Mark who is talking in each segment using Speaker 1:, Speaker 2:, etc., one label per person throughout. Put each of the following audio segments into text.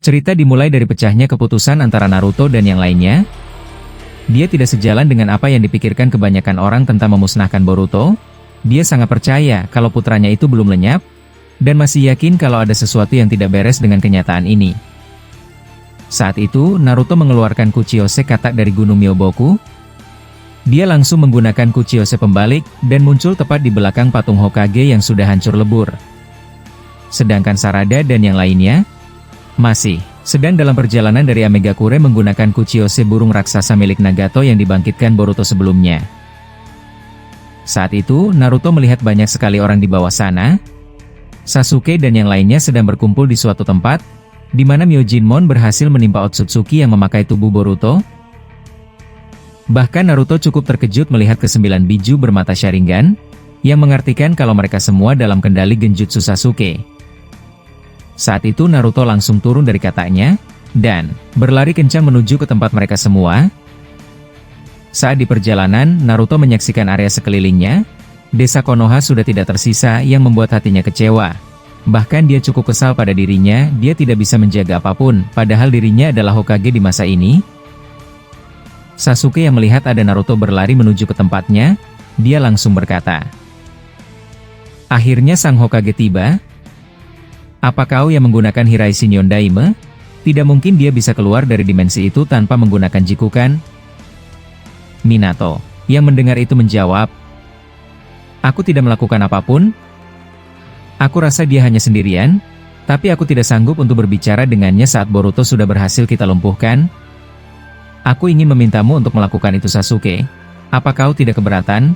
Speaker 1: Cerita dimulai dari pecahnya keputusan antara Naruto dan yang lainnya. Dia tidak sejalan dengan apa yang dipikirkan kebanyakan orang tentang memusnahkan Boruto. Dia sangat percaya kalau putranya itu belum lenyap, dan masih yakin kalau ada sesuatu yang tidak beres dengan kenyataan ini. Saat itu, Naruto mengeluarkan Kuchiyose katak dari Gunung Myoboku. Dia langsung menggunakan Kuchiyose pembalik, dan muncul tepat di belakang patung Hokage yang sudah hancur lebur. Sedangkan Sarada dan yang lainnya masih sedang dalam perjalanan dari Amegakure menggunakan Kuchiyose burung raksasa milik Nagato yang dibangkitkan Boruto sebelumnya. Saat itu, Naruto melihat banyak sekali orang di bawah sana. Sasuke dan yang lainnya sedang berkumpul di suatu tempat, di mana Myojinmon berhasil menimpa Otsutsuki yang memakai tubuh Boruto. Bahkan Naruto cukup terkejut melihat ke-9 biju bermata Sharingan, yang mengartikan kalau mereka semua dalam kendali Genjutsu Sasuke. Saat itu Naruto langsung turun dari kataknya, dan berlari kencang menuju ke tempat mereka semua. Saat di perjalanan, Naruto menyaksikan area sekelilingnya. Desa Konoha sudah tidak tersisa yang membuat hatinya kecewa. Bahkan dia cukup kesal pada dirinya, dia tidak bisa menjaga apapun, padahal dirinya adalah Hokage di masa ini. Sasuke yang melihat ada Naruto berlari menuju ke tempatnya, dia langsung berkata, "Akhirnya sang Hokage tiba. Apa kau yang menggunakan Hirai Shinyon Daime? Tidak mungkin dia bisa keluar dari dimensi itu tanpa menggunakan Jikukan." Minato, yang mendengar itu menjawab, "Aku tidak melakukan apapun. Aku rasa dia hanya sendirian, tapi aku tidak sanggup untuk berbicara dengannya saat Boruto sudah berhasil kita lumpuhkan. Aku ingin memintamu untuk melakukan itu Sasuke. Apa kau tidak keberatan?"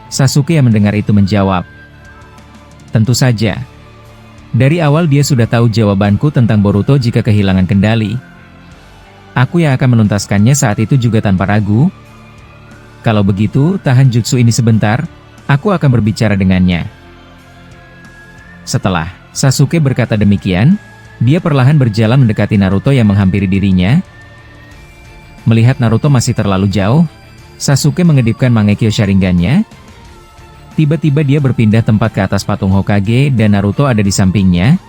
Speaker 1: Sasuke yang mendengar itu menjawab, "Tentu saja. Dari awal dia sudah tahu jawabanku tentang Boruto jika kehilangan kendali. Aku yang akan menuntaskannya saat itu juga tanpa ragu. Kalau begitu, tahan jutsu ini sebentar, aku akan berbicara dengannya." Setelah Sasuke berkata demikian, dia perlahan berjalan mendekati Naruto yang menghampiri dirinya. Melihat Naruto masih terlalu jauh, Sasuke mengedipkan Mangekyo Sharingan-nya. Tiba-tiba dia berpindah tempat ke atas patung Hokage dan Naruto ada di sampingnya.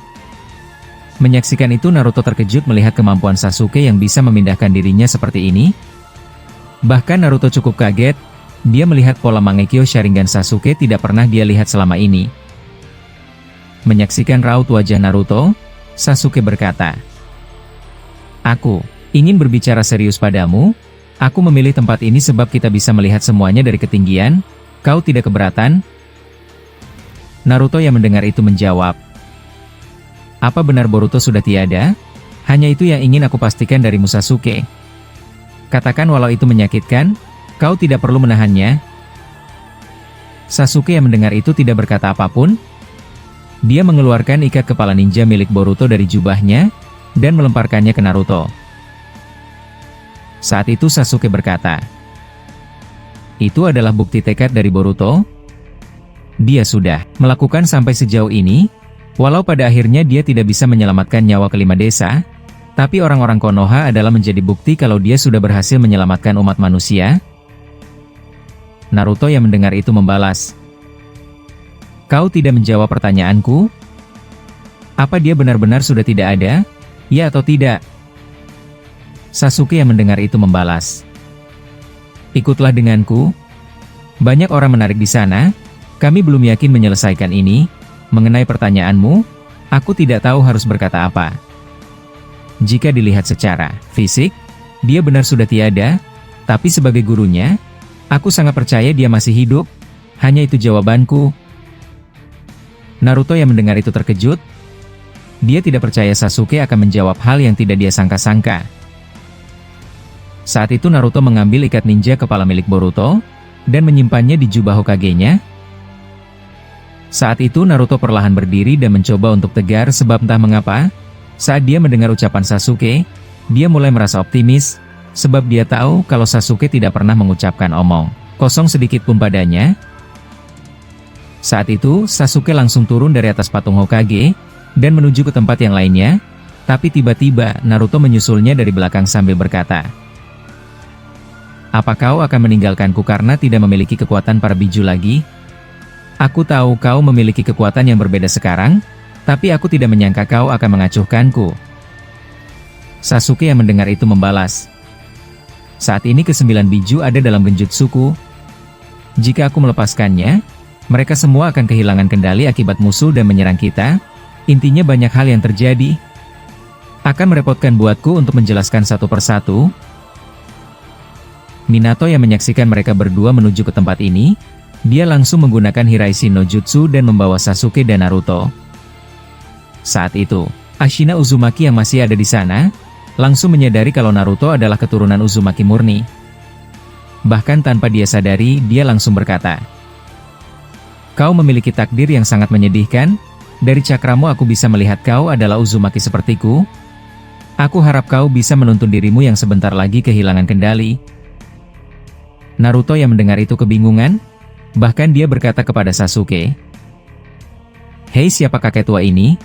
Speaker 1: Menyaksikan itu Naruto terkejut melihat kemampuan Sasuke yang bisa memindahkan dirinya seperti ini. Bahkan Naruto cukup kaget, dia melihat pola Mangekyo Sharingan Sasuke tidak pernah dia lihat selama ini. Menyaksikan raut wajah Naruto, Sasuke berkata, "Aku ingin berbicara serius padamu. Aku memilih tempat ini sebab kita bisa melihat semuanya dari ketinggian. Kau tidak keberatan?" Naruto yang mendengar itu menjawab, "Apa benar Boruto sudah tiada? Hanya itu yang ingin aku pastikan darimu Sasuke. Katakan walau itu menyakitkan, kau tidak perlu menahannya." Sasuke yang mendengar itu tidak berkata apapun. Dia mengeluarkan ikat kepala ninja milik Boruto dari jubahnya, dan melemparkannya ke Naruto. Saat itu Sasuke berkata, "Itu adalah bukti tekad dari Boruto. Dia sudah melakukan sampai sejauh ini, walau pada akhirnya dia tidak bisa menyelamatkan nyawa kelima desa, tapi orang-orang Konoha adalah menjadi bukti kalau dia sudah berhasil menyelamatkan umat manusia." Naruto yang mendengar itu membalas, "Kau tidak menjawab pertanyaanku? Apa dia benar-benar sudah tidak ada? Ya atau tidak?" Sasuke yang mendengar itu membalas, "Ikutlah denganku. Banyak orang menarik di sana. Kami belum yakin menyelesaikan ini. Mengenai pertanyaanmu, aku tidak tahu harus berkata apa. Jika dilihat secara fisik, dia benar sudah tiada, tapi sebagai gurunya, aku sangat percaya dia masih hidup. Hanya itu jawabanku." Naruto yang mendengar itu terkejut. Dia tidak percaya Sasuke akan menjawab hal yang tidak dia sangka-sangka. Saat itu Naruto mengambil ikat ninja kepala milik Boruto, dan menyimpannya di jubah Hokage-nya. Saat itu Naruto perlahan berdiri dan mencoba untuk tegar sebab entah mengapa, saat dia mendengar ucapan Sasuke, dia mulai merasa optimis, sebab dia tahu kalau Sasuke tidak pernah mengucapkan omong kosong sedikit pun padanya. Saat itu Sasuke langsung turun dari atas patung Hokage, dan menuju ke tempat yang lainnya, tapi tiba-tiba Naruto menyusulnya dari belakang sambil berkata, "Apa kau akan meninggalkanku karena tidak memiliki kekuatan para biju lagi? Aku tahu kau memiliki kekuatan yang berbeda sekarang, tapi aku tidak menyangka kau akan mengacuhkanku. Sasuke yang mendengar itu membalas. Saat ini ke-9 biju ada dalam genjutsuku. Jika aku melepaskannya, mereka semua akan kehilangan kendali akibat musuh dan menyerang kita. Intinya banyak hal yang terjadi. Akan merepotkan buatku untuk menjelaskan satu persatu. Minato yang menyaksikan mereka berdua menuju ke tempat ini, dia langsung menggunakan Hiraishin no Jutsu dan membawa Sasuke dan Naruto. Saat itu, Ashina Uzumaki yang masih ada di sana, langsung menyadari kalau Naruto adalah keturunan Uzumaki murni. Bahkan tanpa dia sadari, dia langsung berkata, "Kau memiliki takdir yang sangat menyedihkan. Dari cakramu aku bisa melihat kau adalah Uzumaki sepertiku. Aku harap kau bisa menuntun dirimu yang sebentar lagi kehilangan kendali." Naruto yang mendengar itu kebingungan, bahkan dia berkata kepada Sasuke, "Hei, siapa kakek tua ini?"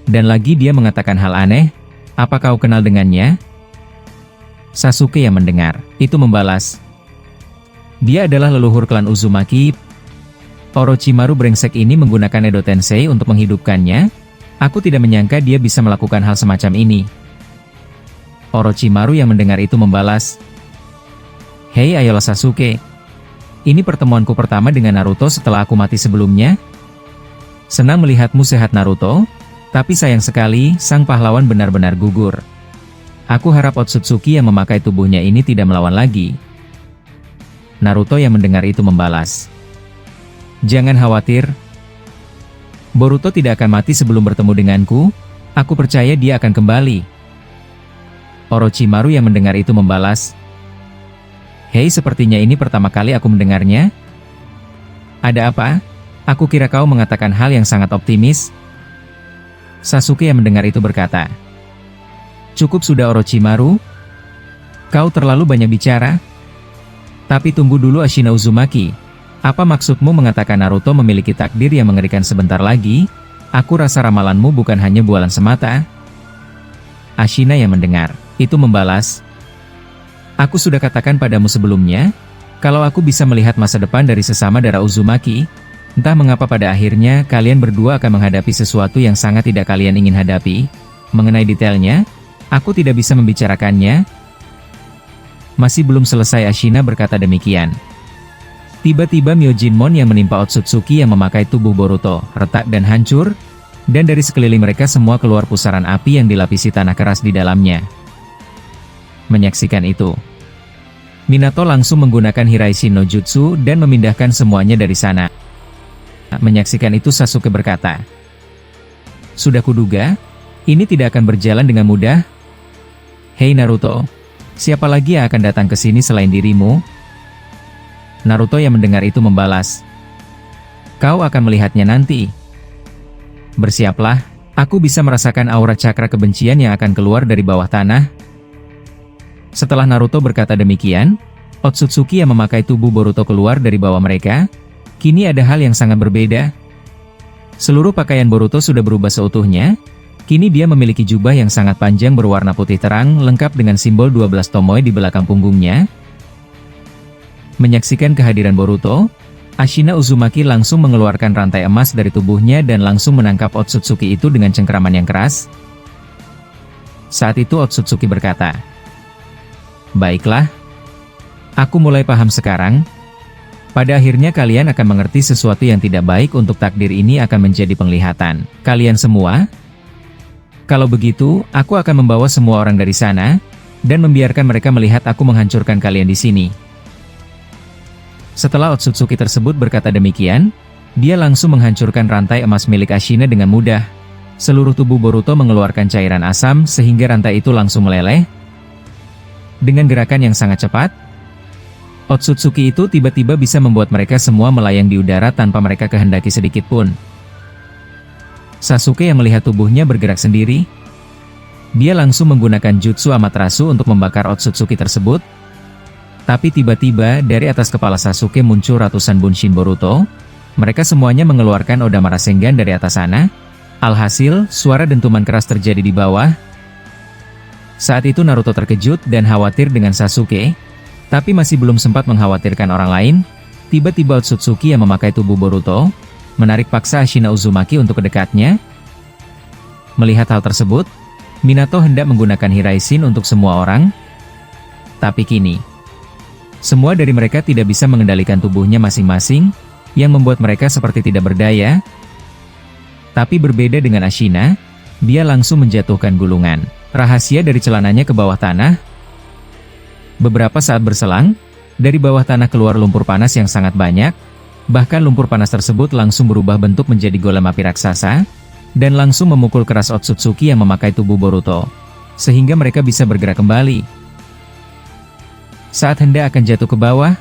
Speaker 1: Dan lagi dia mengatakan hal aneh, "Apa kau kenal dengannya?" Sasuke yang mendengar itu membalas, "Dia adalah leluhur klan Uzumaki. Orochimaru brengsek ini menggunakan Edo Tensei untuk menghidupkannya. Aku tidak menyangka dia bisa melakukan hal semacam ini." Orochimaru yang mendengar itu membalas, "Hei, ayolah Sasuke. Ini pertemuanku pertama dengan Naruto setelah aku mati sebelumnya. Senang melihatmu sehat Naruto, tapi sayang sekali, sang pahlawan benar-benar gugur. Aku harap Otsutsuki yang memakai tubuhnya ini tidak melawan lagi." Naruto yang mendengar itu membalas, "Jangan khawatir. Boruto tidak akan mati sebelum bertemu denganku. Aku percaya dia akan kembali." Orochimaru yang mendengar itu membalas, "Hei, sepertinya ini pertama kali aku mendengarnya. Ada apa? Aku kira kau mengatakan hal yang sangat optimis." Sasuke yang mendengar itu berkata, "Cukup sudah Orochimaru. Kau terlalu banyak bicara. Tapi tunggu dulu Ashina Uzumaki. Apa maksudmu mengatakan Naruto memiliki takdir yang mengerikan sebentar lagi? Aku rasa ramalanmu bukan hanya bualan semata." Ashina yang mendengar itu membalas, "Aku sudah katakan padamu sebelumnya, kalau aku bisa melihat masa depan dari sesama darah Uzumaki, entah mengapa pada akhirnya kalian berdua akan menghadapi sesuatu yang sangat tidak kalian ingin hadapi. Mengenai detailnya, aku tidak bisa membicarakannya." Masih belum selesai Ashina berkata demikian. Tiba-tiba Myojinmon yang menimpa Otsutsuki yang memakai tubuh Boruto retak dan hancur, dan dari sekeliling mereka semua keluar pusaran api yang dilapisi tanah keras di dalamnya. Menyaksikan itu, Minato langsung menggunakan Hiraishin no Jutsu dan memindahkan semuanya dari sana. Menyaksikan itu Sasuke berkata, "Sudah kuduga, ini tidak akan berjalan dengan mudah. Hei Naruto, siapa lagi yang akan datang ke sini selain dirimu?" Naruto yang mendengar itu membalas, "Kau akan melihatnya nanti. Bersiaplah, aku bisa merasakan aura cakra kebencian yang akan keluar dari bawah tanah." Setelah Naruto berkata demikian, Otsutsuki yang memakai tubuh Boruto keluar dari bawah mereka. Kini ada hal yang sangat berbeda. Seluruh pakaian Boruto sudah berubah seutuhnya. Kini dia memiliki jubah yang sangat panjang berwarna putih terang lengkap dengan simbol 12 tomoe di belakang punggungnya. Menyaksikan kehadiran Boruto, Ashina Uzumaki langsung mengeluarkan rantai emas dari tubuhnya dan langsung menangkap Otsutsuki itu dengan cengkraman yang keras. Saat itu Otsutsuki berkata, "Baiklah. Aku mulai paham sekarang. Pada akhirnya kalian akan mengerti sesuatu yang tidak baik untuk takdir ini akan menjadi penglihatan kalian semua. Kalau begitu, aku akan membawa semua orang dari sana, dan membiarkan mereka melihat aku menghancurkan kalian di sini." Setelah Otsutsuki tersebut berkata demikian, dia langsung menghancurkan rantai emas milik Ashina dengan mudah. Seluruh tubuh Boruto mengeluarkan cairan asam sehingga rantai itu langsung meleleh. Dengan gerakan yang sangat cepat, Otsutsuki itu tiba-tiba bisa membuat mereka semua melayang di udara tanpa mereka kehendaki sedikit pun. Sasuke yang melihat tubuhnya bergerak sendiri, dia langsung menggunakan Jutsu Amaterasu untuk membakar Otsutsuki tersebut. Tapi tiba-tiba dari atas kepala Sasuke muncul ratusan Bunshin Boruto. Mereka semuanya mengeluarkan Odama Rasengan dari atas sana. Alhasil, suara dentuman keras terjadi di bawah. Saat itu Naruto terkejut dan khawatir dengan Sasuke. Tapi masih belum sempat mengkhawatirkan orang lain, tiba-tiba Otsutsuki yang memakai tubuh Boruto, menarik paksa Ashina Uzumaki untuk ke dekatnya. Melihat hal tersebut, Minato hendak menggunakan Hiraishin untuk semua orang, tapi kini, semua dari mereka tidak bisa mengendalikan tubuhnya masing-masing, yang membuat mereka seperti tidak berdaya. Tapi berbeda dengan Ashina, dia langsung menjatuhkan gulungan rahasia dari celananya ke bawah tanah. Beberapa saat berselang, dari bawah tanah keluar lumpur panas yang sangat banyak, bahkan lumpur panas tersebut langsung berubah bentuk menjadi golem api raksasa, dan langsung memukul keras Otsutsuki yang memakai tubuh Boruto, sehingga mereka bisa bergerak kembali. Saat hendak akan jatuh ke bawah,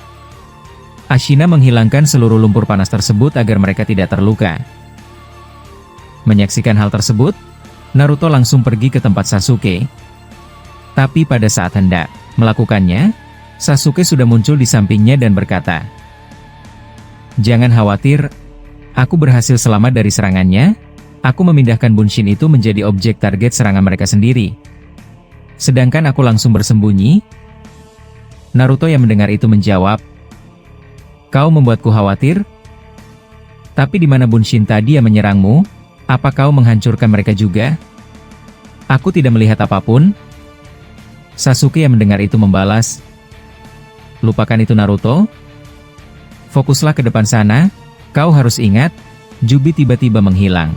Speaker 1: Ashina menghilangkan seluruh lumpur panas tersebut agar mereka tidak terluka. Menyaksikan hal tersebut, Naruto langsung pergi ke tempat Sasuke. Tapi pada saat hendak melakukannya, Sasuke sudah muncul di sampingnya dan berkata, "Jangan khawatir, aku berhasil selamat dari serangannya. Aku memindahkan Bunshin itu menjadi objek target serangan mereka sendiri. Sedangkan aku langsung bersembunyi." Naruto yang mendengar itu menjawab, "Kau membuatku khawatir? Tapi di mana Bunshin tadi yang menyerangmu? Apa kau menghancurkan mereka juga?" "Aku tidak melihat apapun." Sasuke yang mendengar itu membalas, "Lupakan itu Naruto. Fokuslah ke depan sana, kau harus ingat, Jubi tiba-tiba menghilang.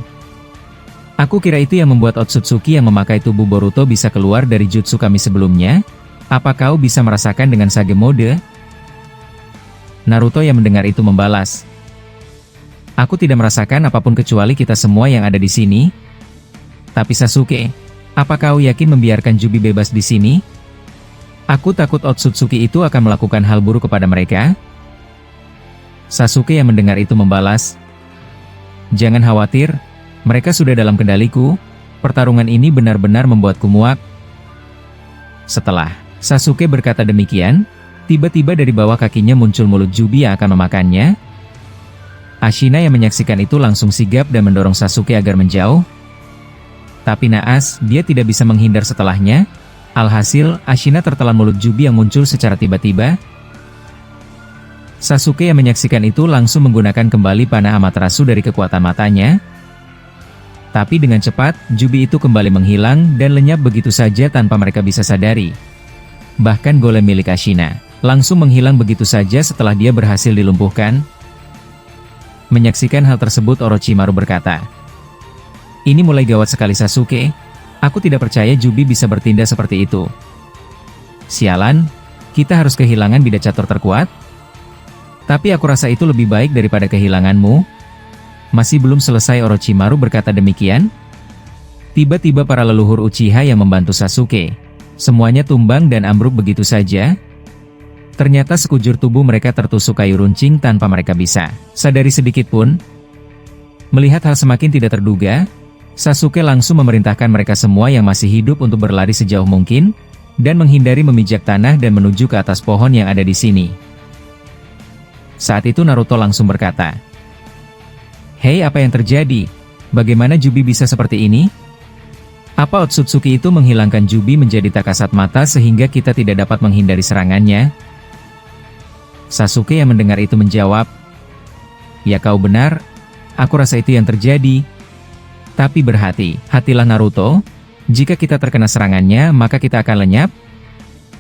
Speaker 1: Aku kira itu yang membuat Otsutsuki yang memakai tubuh Boruto bisa keluar dari jutsu kami sebelumnya. Apa kau bisa merasakan dengan Sage Mode?" Naruto yang mendengar itu membalas, "Aku tidak merasakan apapun kecuali kita semua yang ada di sini. Tapi Sasuke, apa kau yakin membiarkan Jubi bebas di sini? Aku takut Otsutsuki itu akan melakukan hal buruk kepada mereka." Sasuke yang mendengar itu membalas, "Jangan khawatir, mereka sudah dalam kendaliku. Pertarungan ini benar-benar membuatku muak." Setelah Sasuke berkata demikian, tiba-tiba dari bawah kakinya muncul mulut Jubi yang akan memakannya. Ashina yang menyaksikan itu langsung sigap dan mendorong Sasuke agar menjauh. Tapi naas, dia tidak bisa menghindar setelahnya. Alhasil, Ashina tertelan mulut Jubi yang muncul secara tiba-tiba. Sasuke yang menyaksikan itu langsung menggunakan kembali panah Amaterasu dari kekuatan matanya. Tapi dengan cepat, Jubi itu kembali menghilang dan lenyap begitu saja tanpa mereka bisa sadari. Bahkan golem milik Ashina langsung menghilang begitu saja setelah dia berhasil dilumpuhkan. Menyaksikan hal tersebut, Orochimaru berkata, "Ini mulai gawat sekali Sasuke. Aku tidak percaya Jubi bisa bertindak seperti itu. Sialan, kita harus kehilangan bida catur terkuat. Tapi aku rasa itu lebih baik daripada kehilanganmu." Masih belum selesai Orochimaru berkata demikian, tiba-tiba para leluhur Uchiha yang membantu Sasuke, semuanya tumbang dan ambruk begitu saja. Ternyata sekujur tubuh mereka tertusuk kayu runcing tanpa mereka bisa sadari sedikit pun. Melihat hal semakin tidak terduga, Sasuke langsung memerintahkan mereka semua yang masih hidup untuk berlari sejauh mungkin, dan menghindari memijak tanah dan menuju ke atas pohon yang ada di sini. Saat itu Naruto langsung berkata, "Hei, apa yang terjadi? Bagaimana Jubi bisa seperti ini? Apa Otsutsuki itu menghilangkan Jubi menjadi tak kasat mata sehingga kita tidak dapat menghindari serangannya?" Sasuke yang mendengar itu menjawab, "Ya kau benar, aku rasa itu yang terjadi. Tapi berhati-hatilah Naruto, jika kita terkena serangannya maka kita akan lenyap.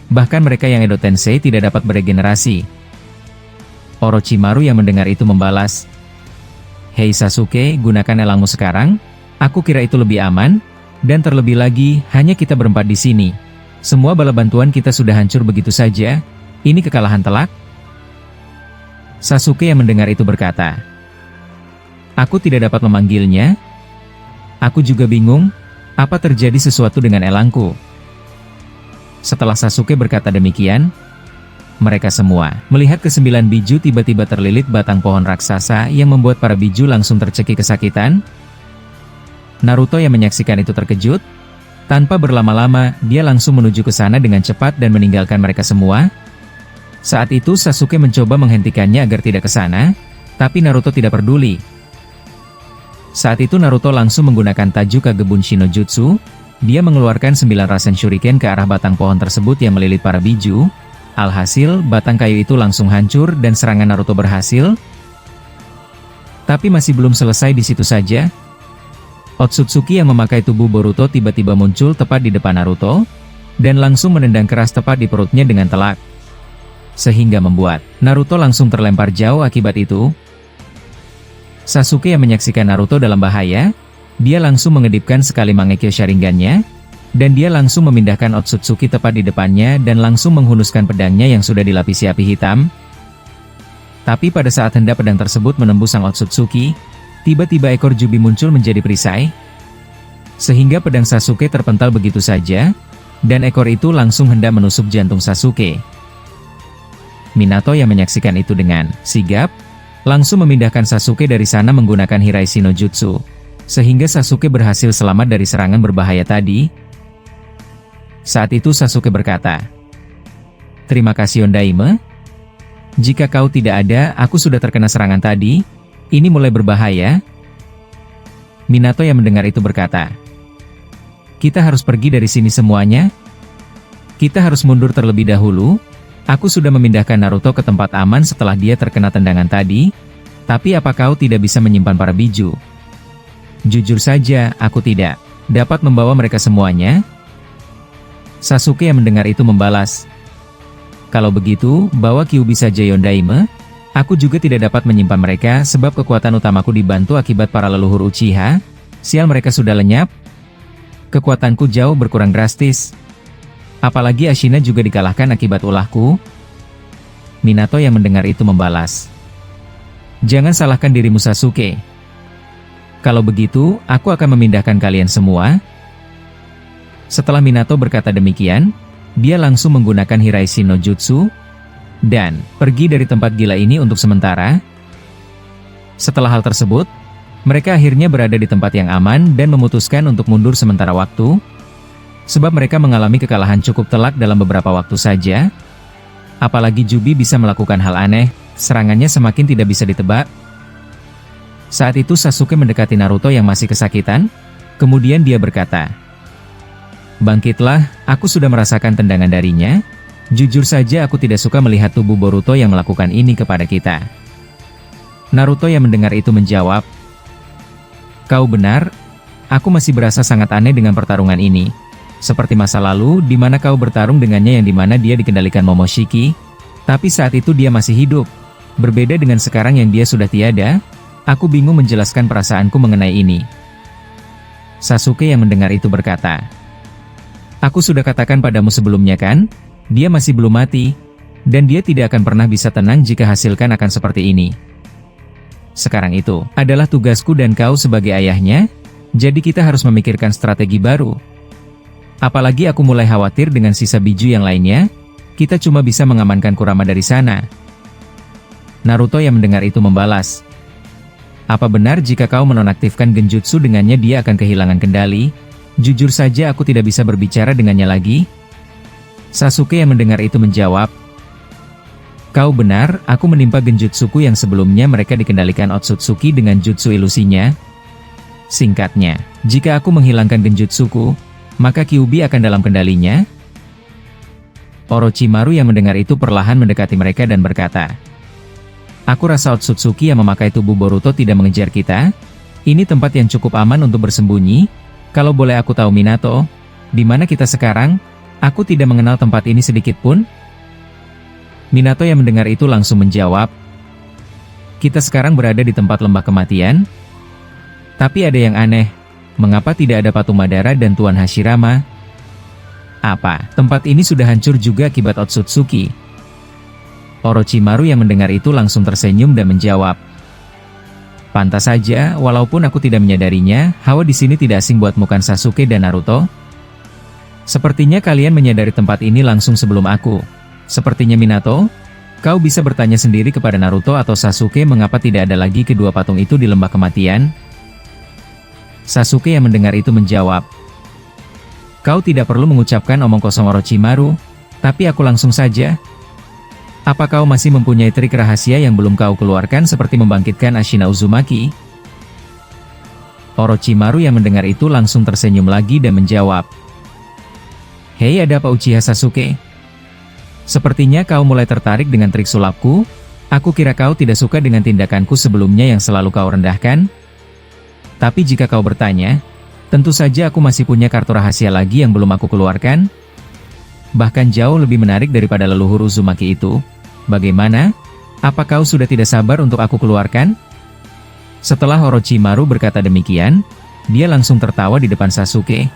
Speaker 1: Bahkan mereka yang Edo Tensei tidak dapat beregenerasi." Orochimaru yang mendengar itu membalas, "Hei Sasuke, gunakan elangmu sekarang, aku kira itu lebih aman, dan terlebih lagi, hanya kita berempat di sini. Semua bala bantuan kita sudah hancur begitu saja, ini kekalahan telak." Sasuke yang mendengar itu berkata, "Aku tidak dapat memanggilnya. Aku juga bingung, apa terjadi sesuatu dengan elangku?" Setelah Sasuke berkata demikian, mereka semua melihat ke-9 biju tiba-tiba terlilit batang pohon raksasa yang membuat para biju langsung tercekik kesakitan. Naruto yang menyaksikan itu terkejut. Tanpa berlama-lama, dia langsung menuju ke sana dengan cepat dan meninggalkan mereka semua. Saat itu Sasuke mencoba menghentikannya agar tidak ke sana, tapi Naruto tidak peduli. Saat itu Naruto langsung menggunakan Taju Kage Bunshin no Jutsu. Dia mengeluarkan 9 Rasen Shuriken ke arah batang pohon tersebut yang melilit para biju. Alhasil, batang kayu itu langsung hancur dan serangan Naruto berhasil. Tapi masih belum selesai di situ saja. Otsutsuki yang memakai tubuh Boruto tiba-tiba muncul tepat di depan Naruto, dan langsung menendang keras tepat di perutnya dengan telak. Sehingga membuat Naruto langsung terlempar jauh akibat itu. Sasuke yang menyaksikan Naruto dalam bahaya, dia langsung mengedipkan sekali Mangekyo Sharingan-nya, dan dia langsung memindahkan Otsutsuki tepat di depannya dan langsung menghunuskan pedangnya yang sudah dilapisi api hitam. Tapi pada saat hendak pedang tersebut menembus sang Otsutsuki, tiba-tiba ekor Jubi muncul menjadi perisai, sehingga pedang Sasuke terpental begitu saja, dan ekor itu langsung hendak menusuk jantung Sasuke. Minato yang menyaksikan itu dengan sigap, langsung memindahkan Sasuke dari sana menggunakan Hiraishin no Jutsu, sehingga Sasuke berhasil selamat dari serangan berbahaya tadi. Saat itu Sasuke berkata, "Terima kasih Ondaime. Jika kau tidak ada, aku sudah terkena serangan tadi. Ini mulai berbahaya." Minato yang mendengar itu berkata, "Kita harus pergi dari sini semuanya. Kita harus mundur terlebih dahulu. Aku sudah memindahkan Naruto ke tempat aman setelah dia terkena tendangan tadi. Tapi apa kau tidak bisa menyimpan para biju?" "Jujur saja, aku tidak dapat membawa mereka semuanya." Sasuke yang mendengar itu membalas, "Kalau begitu, bawa Kyuubi saja Yondaime. Aku juga tidak dapat menyimpan mereka sebab kekuatan utamaku dibantu akibat para leluhur Uchiha. Sial, mereka sudah lenyap. Kekuatanku jauh berkurang drastis. Apalagi Ashina juga dikalahkan akibat ulahku." Minato yang mendengar itu membalas, "Jangan salahkan dirimu Sasuke. Kalau begitu, aku akan memindahkan kalian semua." Setelah Minato berkata demikian, dia langsung menggunakan Hiraishin no Jutsu, dan pergi dari tempat gila ini untuk sementara. Setelah hal tersebut, mereka akhirnya berada di tempat yang aman dan memutuskan untuk mundur sementara waktu, sebab mereka mengalami kekalahan cukup telak dalam beberapa waktu saja. Apalagi Jubi bisa melakukan hal aneh, serangannya semakin tidak bisa ditebak. Saat itu Sasuke mendekati Naruto yang masih kesakitan, kemudian dia berkata, "Bangkitlah, aku sudah merasakan tendangan darinya. Jujur saja aku tidak suka melihat tubuh Boruto yang melakukan ini kepada kita." Naruto yang mendengar itu menjawab, "Kau benar, aku masih berasa sangat aneh dengan pertarungan ini. Seperti masa lalu, di mana kau bertarung dengannya yang di mana dia dikendalikan Momoshiki, tapi saat itu dia masih hidup. Berbeda dengan sekarang yang dia sudah tiada, aku bingung menjelaskan perasaanku mengenai ini." Sasuke yang mendengar itu berkata, "Aku sudah katakan padamu sebelumnya kan? Dia masih belum mati, dan dia tidak akan pernah bisa tenang jika hasilkan akan seperti ini. Sekarang itu adalah tugasku dan kau sebagai ayahnya, jadi kita harus memikirkan strategi baru. Apalagi aku mulai khawatir dengan sisa biju yang lainnya, kita cuma bisa mengamankan Kurama dari sana." Naruto yang mendengar itu membalas, "Apa benar jika kau menonaktifkan genjutsu dengannya dia akan kehilangan kendali? Jujur saja aku tidak bisa berbicara dengannya lagi." Sasuke yang mendengar itu menjawab, "Kau benar, aku menimpa genjutsuku yang sebelumnya mereka dikendalikan Otsutsuki dengan jutsu ilusinya. Singkatnya, jika aku menghilangkan genjutsuku, maka Kyuubi akan dalam kendalinya." Orochimaru yang mendengar itu perlahan mendekati mereka dan berkata, "Aku rasa Otsutsuki yang memakai tubuh Boruto tidak mengejar kita. Ini tempat yang cukup aman untuk bersembunyi. Kalau boleh aku tahu Minato, di mana kita sekarang? Aku tidak mengenal tempat ini sedikit pun." Minato yang mendengar itu langsung menjawab, "Kita sekarang berada di tempat lembah kematian. Tapi ada yang aneh, mengapa tidak ada patung Madara dan Tuan Hashirama? Apa, tempat ini sudah hancur juga akibat Otsutsuki?" Orochimaru yang mendengar itu langsung tersenyum dan menjawab, "Pantas saja, walaupun aku tidak menyadarinya, hawa di sini tidak asing buatmu kan Sasuke dan Naruto? Sepertinya kalian menyadari tempat ini langsung sebelum aku. Sepertinya Minato, kau bisa bertanya sendiri kepada Naruto atau Sasuke mengapa tidak ada lagi kedua patung itu di lembah kematian." Sasuke yang mendengar itu menjawab, "Kau tidak perlu mengucapkan omong kosong Orochimaru, tapi aku langsung saja. Apa kau masih mempunyai trik rahasia yang belum kau keluarkan seperti membangkitkan Ashina Uzumaki?" Orochimaru yang mendengar itu langsung tersenyum lagi dan menjawab, "Hei, ada apa Uchiha Sasuke? Sepertinya kau mulai tertarik dengan trik sulapku. Aku kira kau tidak suka dengan tindakanku sebelumnya yang selalu kau rendahkan. Tapi jika kau bertanya, Tentu saja aku masih punya kartu rahasia lagi yang belum aku keluarkan. Bahkan jauh lebih menarik daripada leluhur Uzumaki itu. Bagaimana? Apa kau sudah tidak sabar untuk aku keluarkan? Setelah Orochimaru berkata demikian, dia langsung tertawa di depan Sasuke.